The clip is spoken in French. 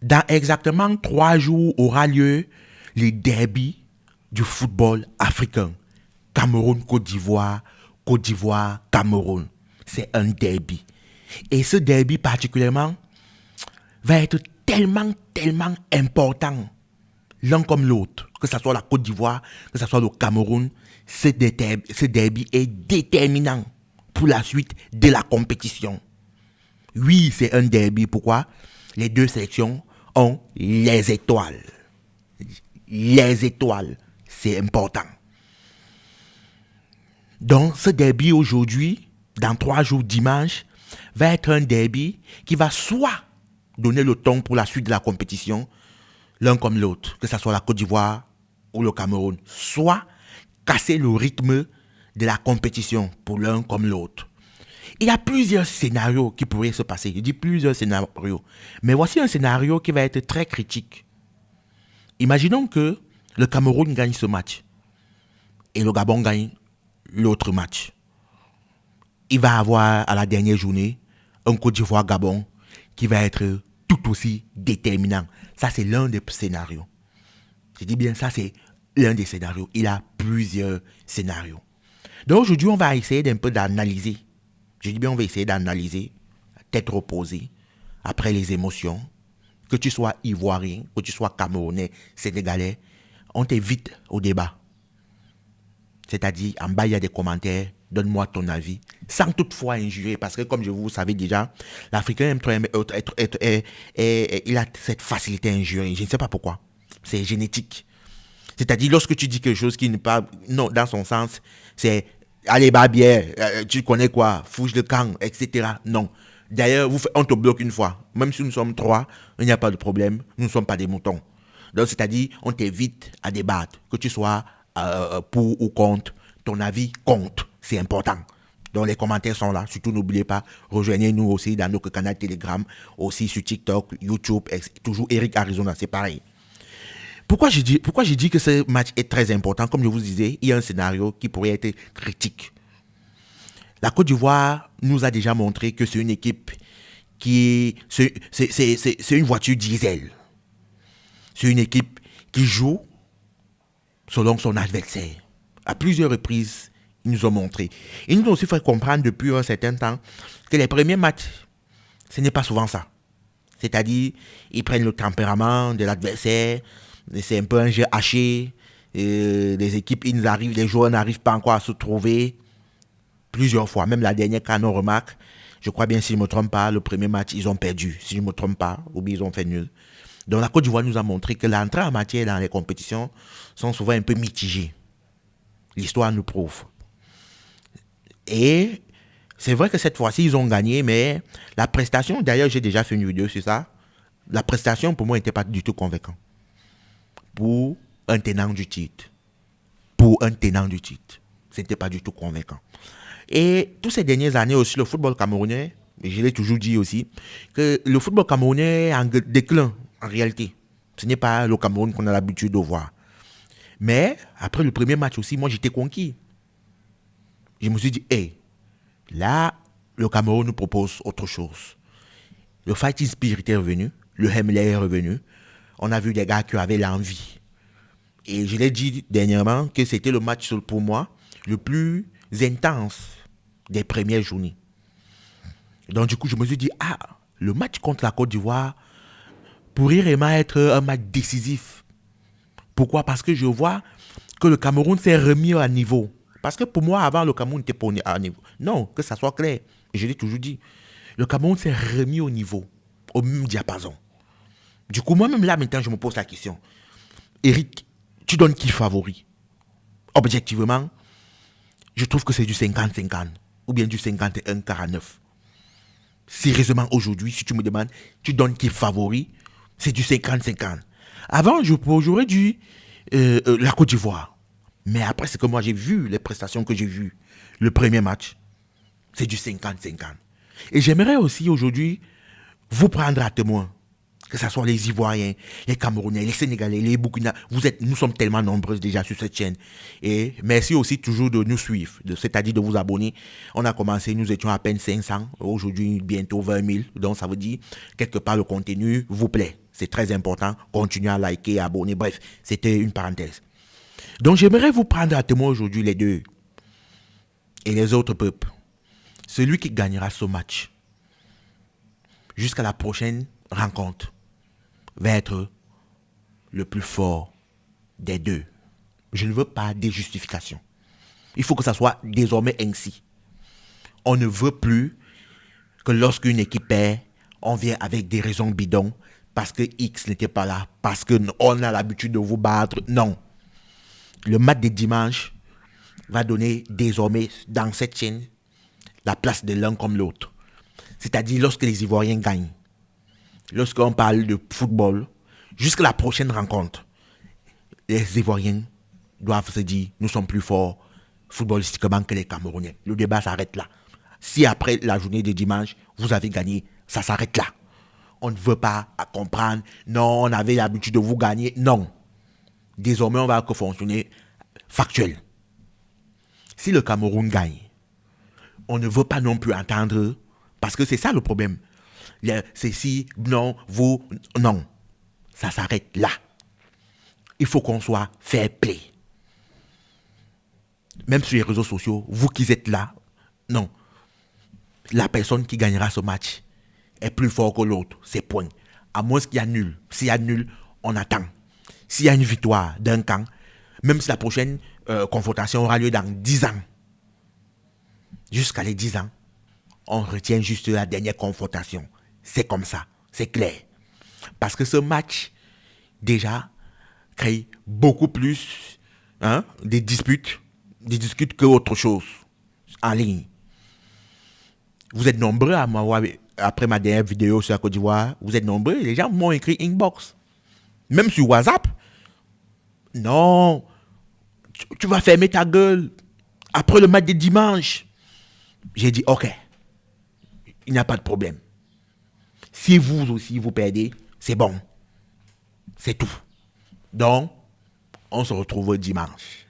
Dans exactement 3 jours aura lieu les derby du football africain. Cameroun-Côte d'Ivoire, Côte d'Ivoire-Cameroun. C'est un derby. Et ce derby particulièrement va être tellement important, l'un comme l'autre, que ce soit la Côte d'Ivoire, que ce soit le Cameroun, ce derby est déterminant pour la suite de la compétition. Oui, c'est un derby. Pourquoi? Les deux sélections ont les étoiles. Les étoiles, c'est important. Donc, ce derby aujourd'hui, dans 3 jours dimanche, va être un derby qui va soit donner le ton pour la suite de la compétition, l'un comme l'autre, que ce soit la Côte d'Ivoire ou le Cameroun, soit casser le rythme de la compétition pour l'un comme l'autre. Il y a plusieurs scénarios qui pourraient se passer. Je dis plusieurs scénarios. Mais voici un scénario qui va être très critique. Imaginons que le Cameroun gagne ce match et le Gabon gagne l'autre match. Il va avoir à la dernière journée un Côte d'Ivoire-Gabon qui va être tout aussi déterminant. Ça, c'est l'un des scénarios. Je dis bien, ça, c'est l'un des scénarios. Il y a plusieurs scénarios. Donc aujourd'hui, on va essayer d'un peu d'analyser. Je dis bien, on va essayer d'analyser, tête reposée, après les émotions. Que tu sois ivoirien, que tu sois camerounais, sénégalais, on t'invite au débat. C'est-à-dire, en bas, il y a des commentaires, donne-moi ton avis, sans toutefois injurer, parce que comme vous savez déjà, l'Africain aime trop il a cette facilité à injurer. Je ne sais pas pourquoi. C'est génétique. C'est-à-dire, lorsque tu dis quelque chose qui n'est pas, non, dans son sens, c'est, allez, bière, tu connais quoi, fouche de camp, etc. Non. D'ailleurs, on te bloque une fois. Même si nous sommes 3, il n'y a pas de problème. Nous ne sommes pas des moutons. Donc, c'est-à-dire, on t'invite à débattre. Que tu sois pour ou contre, ton avis compte. C'est important. Donc, les commentaires sont là. Surtout, n'oubliez pas, rejoignez-nous aussi dans notre canal Telegram, aussi sur TikTok, YouTube, toujours Eric Arizona, c'est pareil. Pourquoi j'ai dit que ce match est très important? Comme je vous disais, il y a un scénario qui pourrait être critique. La Côte d'Ivoire nous a déjà montré que c'est une équipe c'est une voiture diesel. C'est une équipe qui joue selon son adversaire. À plusieurs reprises, ils nous ont montré. Ils nous ont aussi fait comprendre depuis un certain temps que les premiers matchs, ce n'est pas souvent ça. C'est-à-dire, ils prennent le tempérament de l'adversaire, c'est un peu un jeu haché, les équipes, les joueurs n'arrivent pas encore à se trouver plusieurs fois. Même la dernière CAN, on remarque, je crois bien, si je ne me trompe pas, le premier match, ils ont perdu. Si je ne me trompe pas, ou bien ils ont fait nul. Donc la Côte d'Ivoire nous a montré que l'entrée en matière dans les compétitions sont souvent un peu mitigées. L'histoire nous prouve. Et c'est vrai que cette fois-ci, ils ont gagné, mais la prestation, d'ailleurs, j'ai déjà fait une vidéo sur ça, la prestation, pour moi, n'était pas du tout convaincante. Pour un tenant du titre. Ce n'était pas du tout convaincant. Et toutes ces dernières années aussi, le football camerounais, et je l'ai toujours dit aussi, que le football camerounais est en déclin, en réalité. Ce n'est pas le Cameroun qu'on a l'habitude de voir. Mais, après le premier match aussi, moi, j'étais conquis. Je me suis dit, hey, là, le Cameroun nous propose autre chose. Le fighting spirit est revenu, le Hemley est revenu. On a vu des gars qui avaient l'envie. Et je l'ai dit dernièrement que c'était le match, pour moi, le plus intense des premières journées. Donc du coup, je me suis dit, le match contre la Côte d'Ivoire pourrait vraiment être un match décisif. Pourquoi? Parce que je vois que le Cameroun s'est remis à niveau. Parce que pour moi, avant, le Cameroun n'était pas à niveau. Non, que ça soit clair. Et je l'ai toujours dit. Le Cameroun s'est remis au niveau, au même diapason. Du coup, moi-même là, maintenant, je me pose la question. Eric, tu donnes qui favori? Objectivement, je trouve que c'est du 50-50 ou bien du 51-49. Sérieusement, aujourd'hui, si tu me demandes, tu donnes qui favori, c'est du 50-50. Avant, j'aurais dit la Côte d'Ivoire. Mais après, c'est que moi, j'ai vu les prestations que j'ai vues. Le premier match, c'est du 50-50. Et j'aimerais aussi aujourd'hui vous prendre à témoin. Que ce soit les Ivoiriens, les Camerounais, les Sénégalais, les Burkina. Nous sommes tellement nombreux déjà sur cette chaîne. Et merci aussi toujours de nous suivre, c'est-à-dire de vous abonner. On a commencé, nous étions à peine 500. Aujourd'hui, bientôt 20 000. Donc, ça veut dire, quelque part, le contenu vous plaît. C'est très important. Continuez à liker, abonner. Bref, c'était une parenthèse. Donc, j'aimerais vous prendre à témoin aujourd'hui les deux et les autres peuples. Celui qui gagnera ce match jusqu'à la prochaine rencontre va être le plus fort des deux. Je ne veux pas des justifications. Il faut que ça soit désormais ainsi. On ne veut plus que lorsqu'une équipe perd, on vient avec des raisons bidons parce que X n'était pas là, parce qu'on a l'habitude de vous battre. Non. Le match de dimanche va donner désormais dans cette chaîne la place de l'un comme l'autre. C'est-à-dire lorsque les Ivoiriens gagnent, lorsqu'on parle de football, jusqu'à la prochaine rencontre, les Ivoiriens doivent se dire, nous sommes plus forts footballistiquement que les Camerounais. Le débat s'arrête là. Si après la journée de dimanche, vous avez gagné, ça s'arrête là. On ne veut pas comprendre, non, on avait l'habitude de vous gagner. Non. Désormais, on va que fonctionner factuel. Si le Cameroun gagne, on ne veut pas non plus entendre, parce que c'est ça le problème. C'est si, non, vous, non. Ça s'arrête là. Il faut qu'on soit fair play. Même sur les réseaux sociaux, vous qui êtes là, non. La personne qui gagnera ce match est plus fort que l'autre, c'est point. À moins qu'il y a nul. S'il y a nul, on attend. S'il y a une victoire d'un camp, même si la prochaine confrontation aura lieu dans 10 ans, jusqu'à les 10 ans, on retient juste la dernière confrontation. C'est comme ça, c'est clair. Parce que ce match, déjà, crée beaucoup plus des disputes que autre chose en ligne. Vous êtes nombreux à m'avoir, après ma dernière vidéo sur la Côte d'Ivoire, vous êtes nombreux, les gens m'ont écrit inbox. Même sur WhatsApp. Non, tu vas fermer ta gueule après le match de dimanche. J'ai dit, ok, il n'y a pas de problème. Si vous aussi vous perdez, c'est bon. C'est tout. Donc, on se retrouve dimanche.